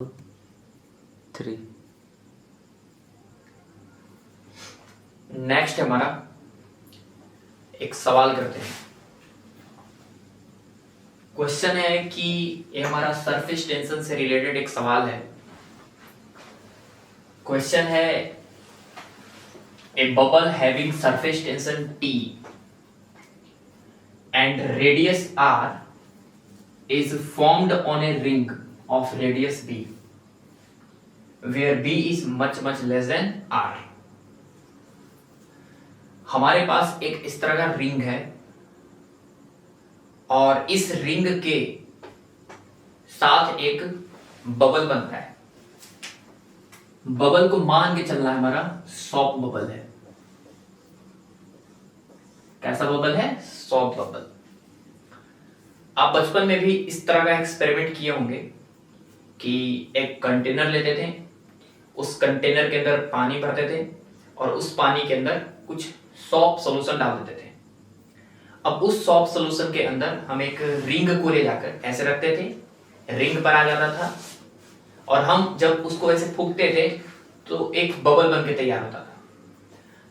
3। Next हमारा एक सवाल करते हैं। क्वेश्चन है कि ये हमारा सरफेस टेंशन से रिलेटेड एक सवाल है। क्वेश्चन है ए bubble having surface tension T and radius R is formed on a ring of radius B where B is much less than R। हमारे पास एक इस तरह का रिंग है और इस रिंग के साथ एक बबल बनता है। बबल को मान के चलना है, हमारा सॉफ्ट बबल है। कैसा बबल है? Soft bubble. आप बचपन में भी इस तरह का एक्सपेरिमेंट किए होंगे कि एक कंटेनर लेते थे, उस कंटेनर के अंदर पानी भरते थे और उस पानी के अंदर कुछ सॉफ्ट सॉल्यूशन डाल देते थे। अब उस सॉफ्ट सॉल्यूशन के अंदर हम एक रिंग को ले जाकर ऐसे रखते थे, रिंग पर आ जाता था और हम जब उसको ऐसे फूंकते थे तो एक बबल बन के तैयार होता था।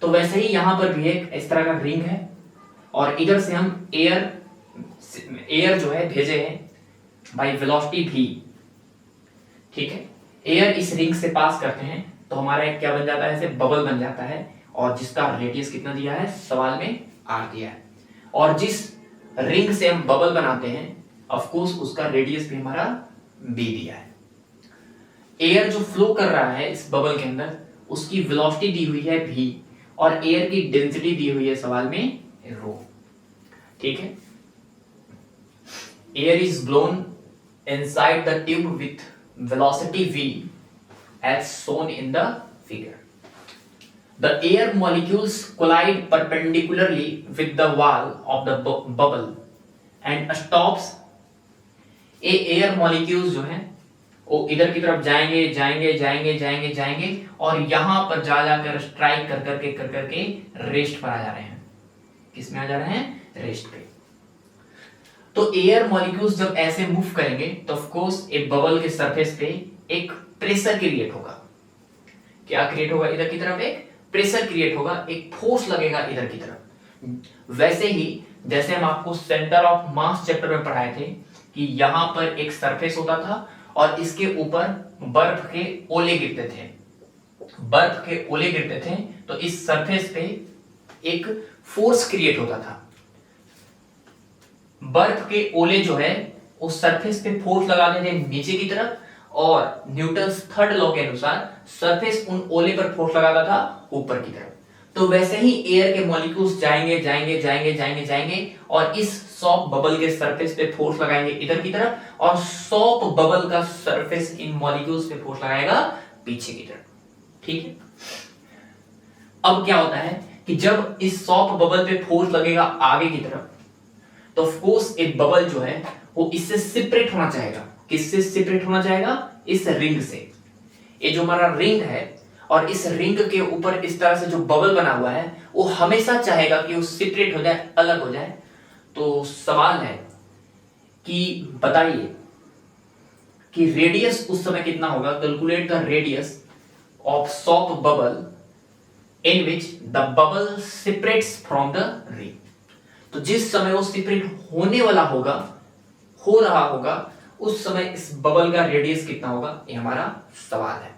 तो वैसे ही यहां पर भी एक इस तरह का रिंग है और इधर से हम एयर जो है भेजे हैं बाई वेलोसिटी v। ठीक है, एयर इस रिंग से पास करते हैं तो हमारा एक क्या बन जाता है? ऐसे बबल बन जाता है और जिसका रेडियस कितना दिया है? सवाल में r दिया है। और जिस रिंग से हम बबल बनाते हैं ऑफ कोर्स उसका रेडियस भी हमारा b दिया है। एयर जो फ्लो कर रहा है इस बबल के अंदर उसकी वेलोसिटी दी हुई है v और एयर की डेंसिटी दी हुई है सवाल में रो। ठीक है, air is blown inside the tube with velocity v as shown in the figure. The air molecules collide perpendicularly with the wall of the bubble and stops। ये air molecules जो हैं वो इधर की तरफ जाएंगे जाएंगे जाएंगे जाएंगे जाएंगे और यहां पर जा जाकर स्ट्राइक कर करके रेस्ट पर आ जा रहे हैं। किस में आ जा रहे हैं? रेस्ट पे। तो एयर मॉलिक्यूल्स जब ऐसे मूव करेंगे तो ऑफ कोर्स एक बबल के सरफेस पे एक प्रेशर क्रिएट होगा। क्या क्रिएट होगा? इधर की तरफ एक प्रेशर क्रिएट होगा, एक फोर्स लगेगा इधर की तरफ। वैसे ही जैसे हम आपको सेंटर ऑफ मास चैप्टर में पढ़ाए थे कि यहां पर एक सरफेस होता था और इसके ऊपर बर्फ के ओले गिरते थे। बर्फ के ओले गिरते थे तो इस सरफेस पे एक फोर्स क्रिएट होता था। बर्फ के ओले जो है उस सरफेस पे फोर्स लगाते थे नीचे की तरफ और न्यूटन्स थर्ड लॉ के अनुसार सरफेस उन ओले पर फोर्स लगाता था ऊपर की तरफ। तो वैसे ही एयर के मॉलिक्यूल्स जाएंगे जाएंगे जाएंगे जाएंगे जाएंगे और इस सॉफ्ट बबल के सरफेस पे फोर्स लगाएंगे इधर की तरफ और सॉफ्ट बबल का सरफेस इन मॉलिक्यूल्स पे फोर्स लगाएगा पीछे की तरफ। ठीक है, अब क्या होता है कि जब इस सॉफ्ट बबल पे फोर्स लगेगा आगे की तरफ तो ऑफ कोर्स एक बबल जो है वो इससे सेपरेट होना चाहेगा। किससे सेपरेट होना चाहेगा? इस रिंग से। ये जो हमारा रिंग है और इस रिंग के ऊपर इस तरह से जो बबल बना हुआ है वो हमेशा चाहेगा कि वो सेपरेट हो जाए, अलग हो जाए। तो सवाल है कि बताइए कि रेडियस उस समय कितना होगा? Calculate the radius of soft bubble in which the bubble separates from the ring. तो जिस समय वो सेपरेट होने वाला होगा, हो रहा होगा, उस समय इस बबल का रेडियस कितना होगा? ये हमारा सवाल है।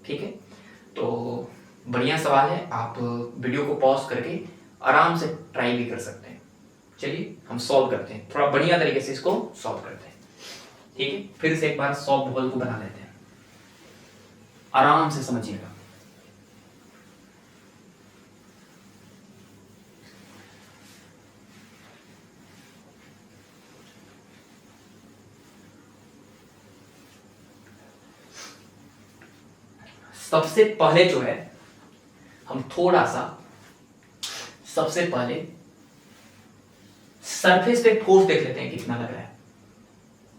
ठीक है, तो बढ़िया सवाल है। आप वीडियो को पॉज करके आराम से ट्राई भी कर सकते हैं। चलिए हम सॉल्व करते हैं, थोड़ा बढ़िया तरीके से इसको सॉल्व करते हैं। ठीक है, फिर से एक बार सॉफ्ट बबल को बना लेते हैं, आराम से समझिएगा। सबसे पहले जो है हम थोड़ा सा सबसे पहले सरफेस पे फोर्स देख लेते हैं कितना लग रहा है।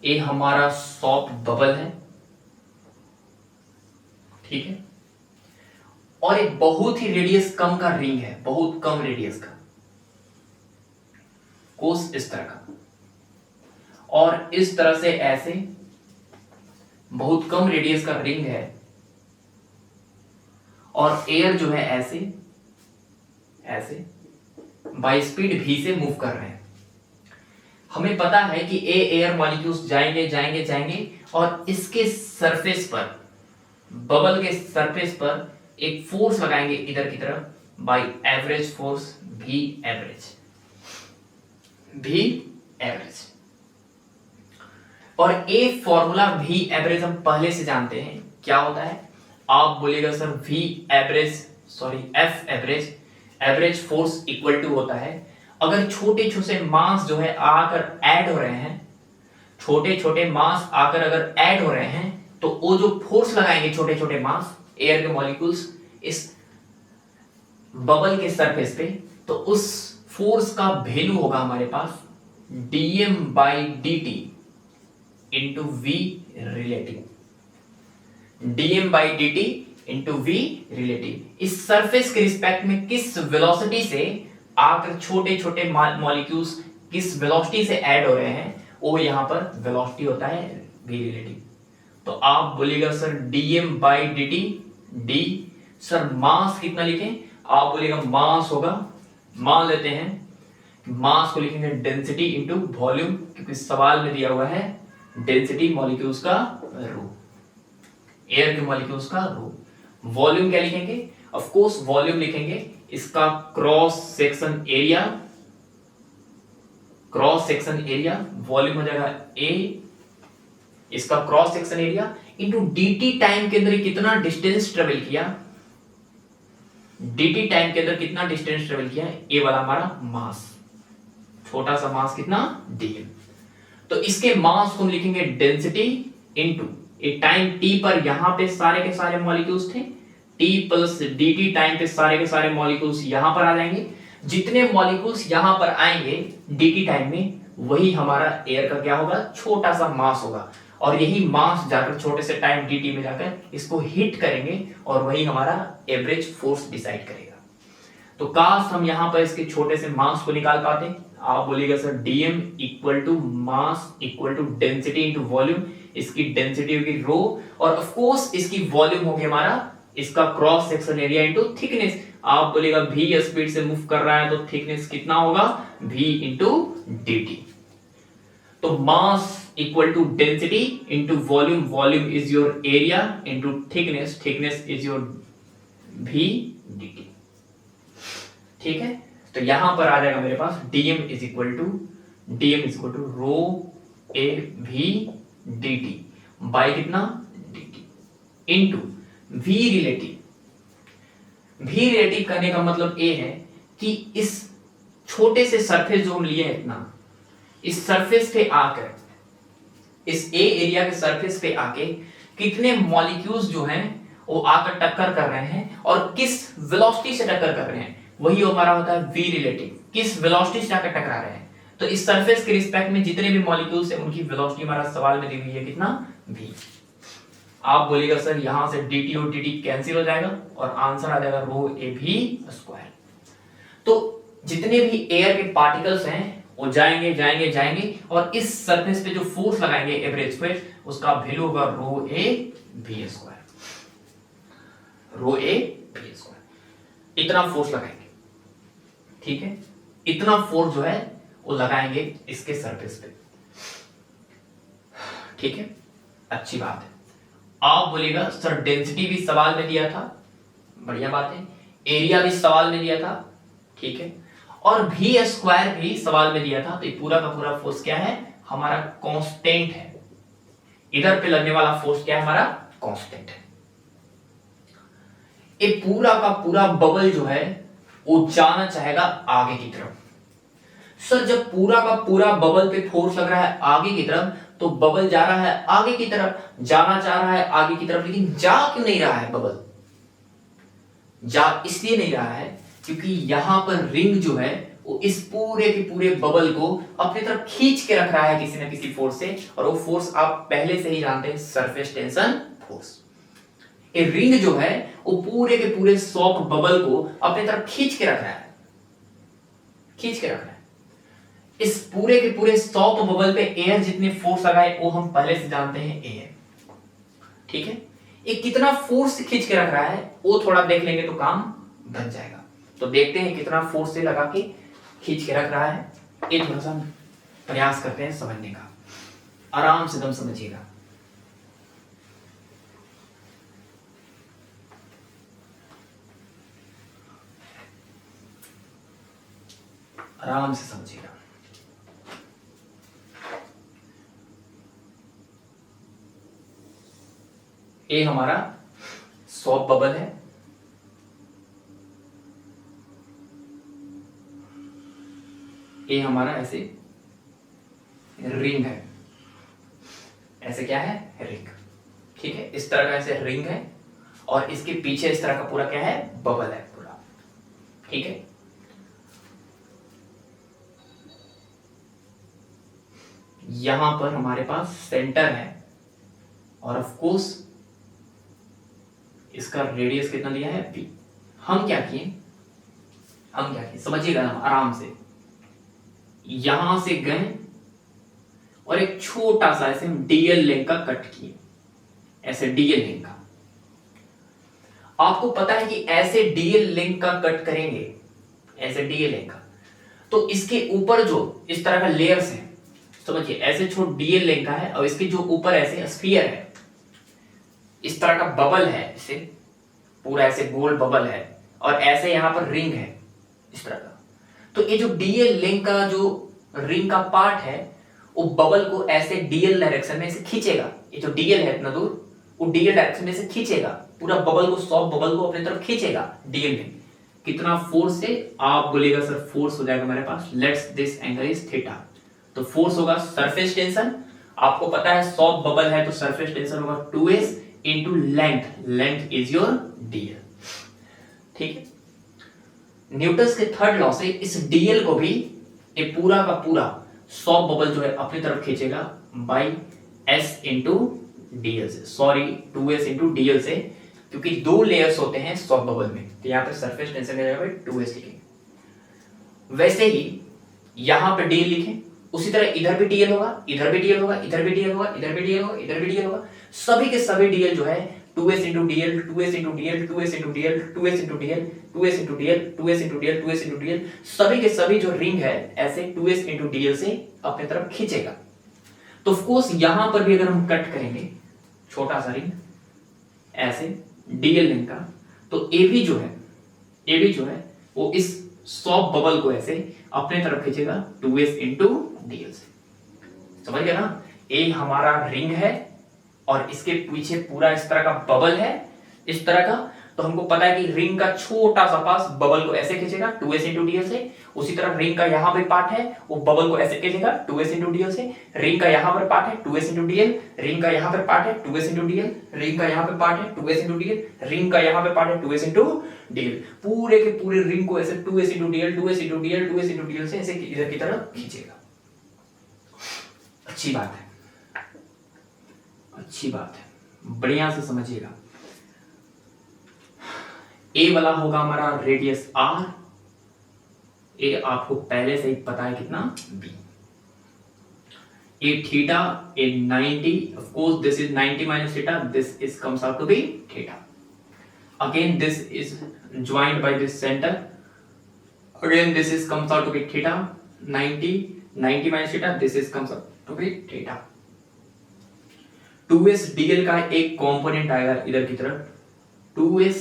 ये हमारा सॉफ्ट बबल है। ठीक है, और एक बहुत ही रेडियस कम का रिंग है, बहुत कम रेडियस का, कोस इस तरह का, और इस तरह से ऐसे बहुत कम रेडियस का रिंग है और एयर जो है ऐसे ऐसे बाई स्पीड v से मूव कर रहे हैं। हमें पता है कि एयर मॉलिक्यूल्स जाएंगे जाएंगे जाएंगे और इसके सरफेस पर, बबल के सरफेस पर एक फोर्स लगाएंगे इधर की तरफ by average force v average. और ए फॉर्मूला v एवरेज हम पहले से जानते हैं क्या होता है। आप बोलिएगा sir f average force equal to होता है, अगर छोटे छोटे मास जो है आकर ऐड हो रहे हैं, छोटे छोटे मास आकर अगर ऐड हो रहे हैं तो वो जो फोर्स लगाएंगे छोटे छोटे मास एयर के मॉलिक्यूल्स इस बबल के सरफेस पे, तो उस फोर्स का वैल्यू होगा हमारे पास dm by dt into V relative, dm by dt into V relative. इस सरफेस के रिस्पेक्ट में किस वेलोसिटी से आकर छोटे छोटे मॉलिक्यूल्स किस वेलोसिटी से ऐड हो रहे हैं, वो यहां पर वेलोसिटी होता है वी रिलेटिव। तो आप बोलिएगा sir dm by dt, d sir mass कितना लिखें, आप बोलिएगा मास होगा, मान लेते हैं मास को लिखेंगे डेंसिटी इंटू वॉल्यूम, क्योंकि सवाल में दिया हुआ है डेंसिटी मॉलिक्यूल्स का रो, एयर के मॉलिक्यूल्स का रो। वॉल्यूम क्या लिखेंगे, ऑफ कोर्स वॉल्यूम लिखेंगे इसका क्रॉस सेक्शन एरिया, वॉल्यूम हो जाएगा A, इसका cross section area into dt time के अंदर कितना डिस्टेंस ट्रेवल किया, dt टाइम के अंदर कितना डिस्टेंस ट्रेवल किया, A वाला हमारा मास, छोटा सा मास कितना dm। तो इसके मास को हम लिखेंगे डेंसिटी इंटू एक टाइम t पर यहां पे सारे के सारे मॉलिक्यूल्स थे, t प्लस dt टाइम पे सारे के सारे मॉलिक्यूल्स यहां पर आ जाएंगे, जितने मॉलिक्यूल्स यहां पर आएंगे dt टाइम में वही हमारा एयर का क्या होगा, छोटा सा मास होगा, और यही मास जाकर छोटे से टाइम dt में जाकर इसको हिट करेंगे और वही हमारा एवरेज फोर्स डिसाइड करेगा। तो काश हम यहां पर इसके छोटे से मास को निकाल पाते। आप बोलिएगा sir dm equal to mass equal to density into volume, इसकी डेंसिटी होगी रो और ऑफ कोर्स इसकी वॉल्यूम होगी हमारा इसका cross section area into thickness. आप बोलिएगा v स्पीड से मूव कर रहा है तो थिकनेस कितना होगा, v इंटू dt। तो mass equal to density into volume, volume is your area into thickness, thickness is your v dt। ठीक है, तो यहां पर आ जाएगा मेरे पास dm is equal to rho A v dt by कितना dt इंटू v रिलेटिव करने का मतलब ये है कि इस छोटे से सरफेस जो हम लिए हैं इतना, इस सरफेस पे आकर, इस ए एरिया के सरफेस पे आके कितने मॉलिक्यूल्स जो हैं वो आकर टक्कर कर रहे हैं और किस वेलोसिटी से टक्कर कर रहे हैं, वही हमारा होता है v रिलेटिव, किस वेलोसिटी से आकर टकरा रहे हैं। तो इस सरफेस के रिस्पेक्ट में जितने भी मॉलिक्यूल्स हैं उनकी वेलोसिटी हमारा सवाल में दी हुई है कितना, v। आप बोलिएगा सर यहां से dt और dt कैंसिल हो जाएगा और आंसर आ जाएगा रो ए भी स्क्वायर। तो जितने भी एयर के पार्टिकल्स हैं वो जाएंगे जाएंगे जाएंगे और इस सरफेस पे जो फोर्स लगाएंगे एवरेज फोर्स, उसका वैल्यू होगा रो ए भी स्क्वायर, रो ए भी स्क्वायर। इतना फोर्स लगाएंगे, ठीक है, इतना फोर्स जो है वो लगाएंगे इसके सरफेस पे, ठीक है, अच्छी बात है। आप बोलिएगा सर डेंसिटी भी सवाल में दिया था, बढ़िया बात है, एरिया भी सवाल में दिया था, ठीक है, और v स्क्वायर भी सवाल में दिया था। तो ये पूरा का पूरा फोर्स क्या है, हमारा कांस्टेंट है, इधर पे लगने वाला फोर्स क्या है, हमारा कांस्टेंट है। ये पूरा का पूरा बबल जो है वो जाना चाहेगा आगे की तरफ। सर जब पूरा का पूरा बबल पे फोर्स लग रहा है आगे की तरफ, तो बबल जा रहा है आगे की तरफ, जाना चाह रहा है आगे की तरफ, लेकिन जा क्यों नहीं रहा है बबल, जा इसलिए नहीं रहा है क्योंकि यहां पर रिंग जो है वो इस पूरे के पूरे बबल को अपनी तरफ खींच के रख रहा है किसी न किसी फोर्स से, और वो फोर्स आप पहले से ही जानते हैं, सरफेस टेंशन फोर्स। ये रिंग जो है वो पूरे के पूरे सॉफ्ट बबल को अपनी तरफ खींच के रख रहा है, खींच के रख रहा है। इस पूरे के पूरे सॉफ्ट बबल पे एयर जितने फोर्स लगाए वो हम पहले से जानते हैं, एयर ठीक है, ये कितना फोर्स से खींच के रख रहा है वो थोड़ा देख लेंगे तो काम बन जाएगा। तो देखते हैं कितना फोर्स से लगा के खींच के रख रहा है, ये थोड़ा सा प्रयास करते हैं समझने का। आराम से दम समझिएगा। आराम से समझिएगा। ये हमारा सॉफ्ट बबल है, ये हमारा ऐसे रिंग है, ऐसे क्या है रिंग, ठीक है, इस तरह का ऐसे रिंग है और इसके पीछे इस तरह का पूरा क्या है बबल है पूरा, ठीक है। यहां पर हमारे पास सेंटर है और ऑफ कोर्स इसका रेडियस कितना दिया है p। हम क्या किए समझिएगा आराम से, यहां से गए और एक छोटा सा ऐसे हम डीएल लेंथ का कट किए, ऐसे डीएल लेंथ का। आपको पता है कि ऐसे डीएल लेंथ का कट करेंगे, ऐसे डीएल लेंथ का, तो इसके ऊपर जो इस तरह का लेयर्स है, समझिए ऐसे छोट डीएल लेंथ का है और इसके जो ऊपर ऐसे स्फीयर है, इस तरह का बबल है, इसे पूरा ऐसे गोल बबल है और ऐसे यहां पर रिंग है इस तरह का। तो ये जो डीएल लेंथ का जो रिंग का पार्ट है वो बबल को ऐसे डीएल डायरेक्शन में ऐसे खींचेगा, ये जो डीएल है इतना दूर वो डीएल डायरेक्शन में से खींचेगा, पूरा बबल को सॉफ्ट बबल को अपनी तरफ खींचेगा डीएल में। कितना फोर्स से, आप बोलेगा सर फोर्स हो जाएगा मेरे पास, let's this angle is theta, तो फोर्स होगा सरफेस टेंशन। आपको पता है सॉफ्ट बबल है तो सरफेस टेंशन होगा 2s into length, length is your DL, ठीक है। न्यूटन के थर्ड लॉ से इस डीएल को भी ये पूरा का पूरा सॉफ्ट बबल जो है अपनी तरफ खींचेगा बाई s इंटू डीएल से, सॉरी 2s इंटू डीएल से, क्योंकि दो लेयर्स होते हैं सॉफ्ट बबल में, तो यहाँ पे सरफेस टेंशन का जगह 2s लिखेंगे। वैसे ही यहां पे डीएल लिखें, उसी तरह इधर भी डीएल होगा, इधर भी डीएल होगा, इधर भी डीएल होगा, इधर भी डीएल होगा, इधर भी डीएल होगा, सभी के सभी डीएल जो है 2s into DL, 2s into DL, 2s into DL, 2s into DL, 2s into DL, 2s into DL, 2s into DL, सभी के सभी जो रिंग है ऐसे 2s इंटू डीएल से अपने तरफ खींचेगा। तो ऑफ कोर्स यहां पर भी अगर हम कट करेंगे छोटा सा रिंग ऐसे डीएल लेंथ का, तो ए भी जो है वो इस सॉफ्ट बबल को ऐसे अपने तरफ खींचेगा 2s इंटू डीएल से, समझ गया ना। ए हमारा रिंग है और इसके पीछे पूरा इस तरह का बबल है, इस तरह का, तो हमको पता है कि रिंग का छोटा सा पास बबल को ऐसे खींचेगा 2s इंटू डीएल से। उसी तरह रिंग का यहां पे पार्ट है वो बबल को ऐसे खींचेगा 2s इंटू डीएल से। रिंग का यहां पर पार्ट है 2s इंटू डीएल, रिंग का यहां पर पार्ट है 2s इंटू डीएल, रिंग का यहां पे पार्ट है 2s इंटू डीएल, रिंग का यहां पे पार्ट है 2s इंटू डीएल। पूरे के पूरे रिंग को ऐसे 2s into DL, 2s into DL, 2s into DL से ऐसे इधर की तरफ खींचेगा। अच्छी बात है, अच्छी बात है, बढ़िया से समझिएगा। ए वाला होगा हमारा रेडियस r, ए आपको पहले से ही पता है कितना b, A theta, A 90, of course this is 90 minus theta, this is comes out to be theta. Again this is joined by this center, again this is comes out to be theta, 90 minus theta, this is comes out to be theta. 2s dl का एक component आएगा इधर की तरफ, 2s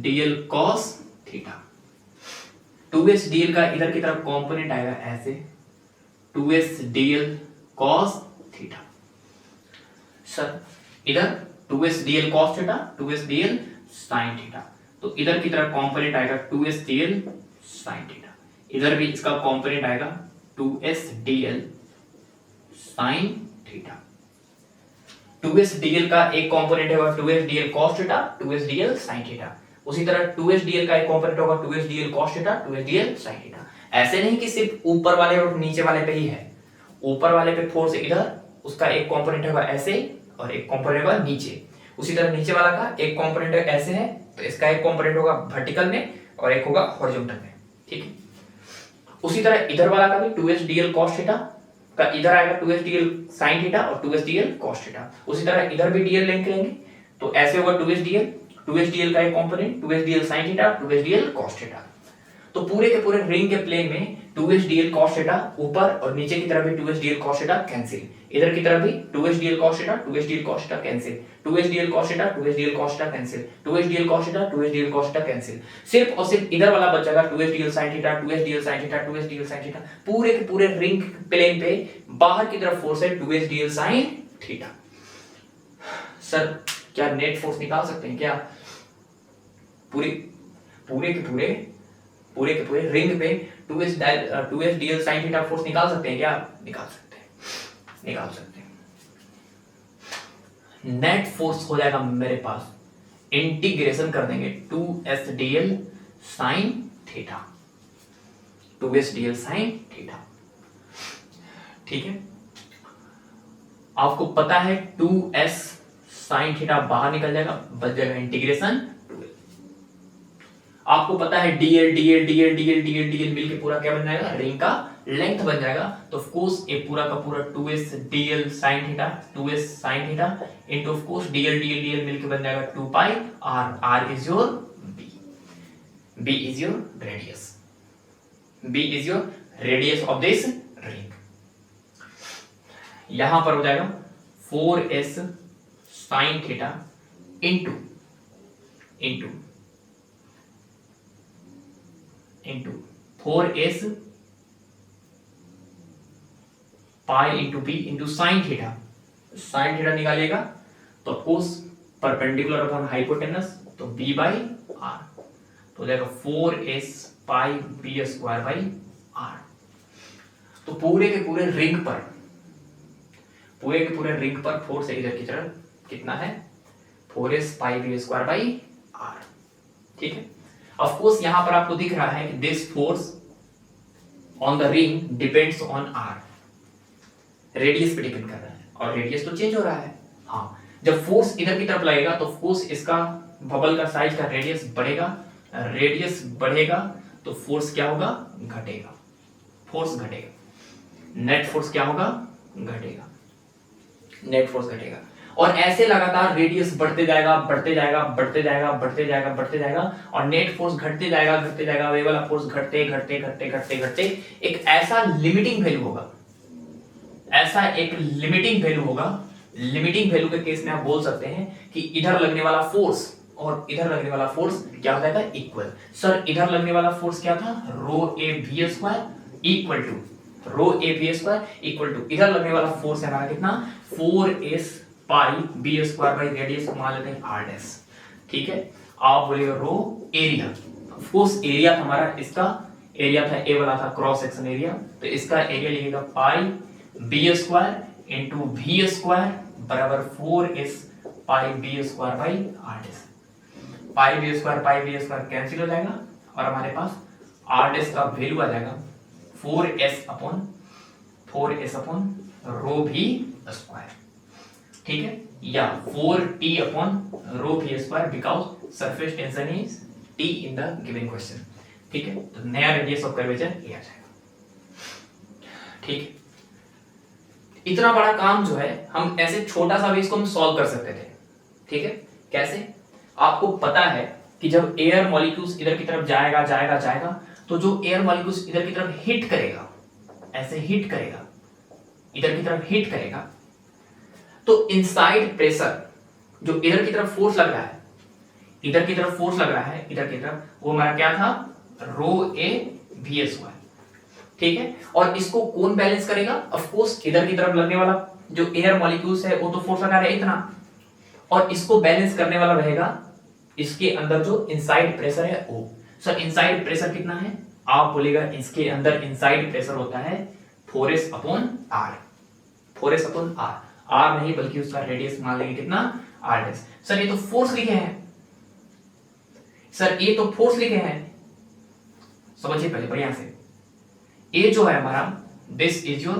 dl cos theta, 2s dl का इधर की तरफ कंपोनेंट आएगा ऐसे 2s dl cos theta. Sir इधर 2s dl cos theta, 2s dl sin theta, तो इधर की तरफ कंपोनेंट आएगा 2s dl sin थीटा, इधर भी इसका कंपोनेंट आएगा 2s dl sin theta. 2s dl का एक कंपोनेंट होगा 2s dl cos theta, 2s dl sin theta, उसी तरह 2s dl का एक कंपोनेंट होगा 2s dl cos theta, 2s dl sin theta. ऐसे नहीं कि सिर्फ ऊपर वाले और नीचे वाले पे ही है, ऊपर वाले पे फोर्स इधर, उसका एक कंपोनेंट होगा ऐसे और एक कंपोनेंट होगा नीचे, उसी तरह नीचे वाला का एक कंपोनेंट ऐसे है तो इसका एक कंपोनेंट होगा वर्टिकल में और एक होगा हॉरिजॉन्टल में, ठीक है। उसी तरह इधर वाला का भी 2s dl cos थीटा, का इधर आएगा 2s dl sin थीटा और 2s dl cos थीटा। उसी तरह इधर भी dl लेंगे लेंगे तो ऐसे होगा 2s dl का एक component 2s dl sin theta 2s dl cos theta. तो पूरे के पूरे रिंग के प्लेन में 2s dl cos थीटा ऊपर और नीचे की तरफ भी 2s dl cos theta cancel, इधर की तरफ भी 2s dl cos theta 2s dl cos theta cancel, 2s dl cos theta 2s dl cos theta cancel, 2s dl cos theta 2s dl cos theta cancel. सिर्फ और सिर्फ इधर वाला बचेगा 2s dl sin theta 2s dl sin theta 2s dl sin theta. पूरे के पूरे ring plane पे बाहर की तरफ फोर्स है 2s dl sin theta. Sir क्या नेट फोर्स निकाल सकते हैं क्या? पूरे के पूरे रिंग पे 2s dl sin theta force निकाल सकते हैं क्या? निकाल सकते हैं। नेट फोर्स हो जाएगा मेरे पास, इंटीग्रेशन कर देंगे 2s dl sin theta 2s dl sin theta. ठीक है, आपको पता है 2s sin थीटा बाहर निकल जाएगा, बच जाएगा इंटीग्रेशन 2l। आपको पता है dl dl dl dl dl dl मिलके पूरा क्या बन जाएगा? रिंग का लेंथ बन जाएगा। तो ऑफ कोर्स ये पूरा का पूरा 2s dl sin theta 2s sin theta into of course dl dl dl मिलके बन जाएगा 2 pi r। r is your b is your radius, b is your radius of this ring. यहां पर हो जाएगा 4s sin theta into 4s pi into b into sine theta. Sine theta निकालिएगा तो of course perpendicular upon hypotenuse तो b by r तो हो जाएगा 4s pi B square by r. तो पूरे के पूरे रिंग पर फोर्स है इधर की तरफ कितना है? 4s pi B square by R. ठीक है, ऑफ कोर्स यहां पर आपको दिख रहा है कि this force on the ring depends on R, radius पे डिपेंड कर रहा है और रेडियस तो चेंज हो रहा है। हाँ, जब फोर्स इधर की तरफ लगेगा तो फोर्स इसका बबल का साइज का रेडियस बढ़ेगा तो फोर्स क्या होगा? घटेगा। फोर्स घटेगा, नेट फोर्स क्या होगा? घटेगा, नेट फोर्स घटेगा। और ऐसे लगातार रेडियस बढ़ते जाएगा और नेट फोर्स घटते जाएगा। वे वाला फोर्स घटते एक ऐसा लिमिटिंग वैल्यू होगा। लिमिटिंग वैल्यू के केस में आप बोल सकते हैं कि इधर लगने वाला फोर्स और इधर लगने वाला फोर्स क्या हो जाएगा? इक्वल। सर इधर लगने वाला फोर्स क्या था? Rho A v square equal to इधर लगने वाला फोर्स है हमारा कितना? 4s pi B square by radius मान लेते हैं r डैश। ठीक है, आप बोलेगा rho area. Of course area था हमारा, इसका एरिया था ए वाला था क्रॉस सेक्शन एरिया, तो इसका एरिया लिखेगा pi B square into v square बराबर 4s pi B square by r dash. Pi B square cancel हो जाएगा और हमारे पास r डैश का वैल्यू आ जाएगा 4s अपॉन रो भी स्क्वायर। ठीक है, या 4t अपॉन रो भी square because surface tension is t in the given question. ठीक है, तो नया रेडियस ऑफ कर्वेचर ये आ जाएगा। ठीक है, इतना बड़ा काम जो है हम ऐसे छोटा सा भी इसको हम सॉल्व कर सकते थे। ठीक है, कैसे? आपको पता है कि जब एयर मॉलिक्यूल्स इधर की तरफ जाएगा तो जो एयर मॉलिक्यूल्स इधर की तरफ हिट करेगा, ऐसे हिट करेगा, इधर की तरफ हिट करेगा, तो इनसाइड प्रेशर जो इधर की तरफ फोर्स लग रहा है, इधर की तरफ वो हमारा क्या था? Rho A v square. ठीक है, और इसको कौन बैलेंस करेगा? ऑफ कोर्स इधर की तरफ लगने वाला जो एयर मॉलिक्यूल्स है वो तो फोर्स लगा रहा है इतना, और इसको बैलेंस करने वाला रहेगा इसके अंदर जो इनसाइड प्रेशर है वो। सर इनसाइड प्रेशर कितना है? आप बोलेगा इसके अंदर इनसाइड प्रेशर होता है 4s अपॉन r। r नहीं बल्कि उसका रेडियस मान लेंगे कितना? r dash. सर ये तो फोर्स लिखे हैं, समझिए पहले बढ़िया से। ये जो है हमारा दिस इज योर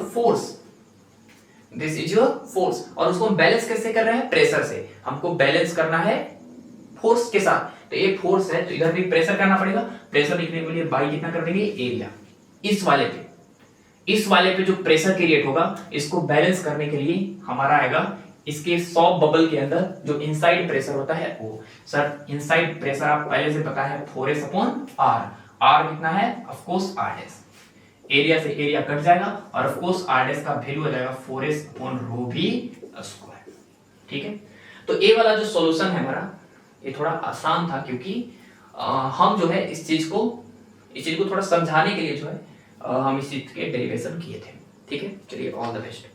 फोर्स और उसको हम बैलेंस कैसे कर रहे हैं? प्रेशर से। हमको बैलेंस करना है फोर्स के साथ, तो ये फोर्स है तो इधर भी प्रेशर करना पड़ेगा। प्रेशर लिखने के लिए बाई कितना कर देंगे? एरिया। इस वाले पे इस वाले पे जो प्रेशर क्रिएट होगा इसको बैलेंस करने के लिए हमारा आएगा इसके सॉफ्ट बबल के अंदर जो इनसाइड प्रेशर होता है वो। सर इनसाइड प्रेशर आप पहले से पता है 4s अपॉन आर। आर कितना है? Of course R dash. Area से एरिया कट जाएगा और ऑफ कोर्स आर डैश का वैल्यू हो जाएगा 4s अपॉन रो भी स्क्वायर। ठीक है, तो ए वाला जो सॉल्यूशन है हमारा ये थोड़ा आसान था क्योंकि हम जो है इस चीज को थोड़ा समझाने के लिए जो है हम इस चीज के डेरिवेशन किए थे। ठीक है, चलिए ऑल द बेस्ट।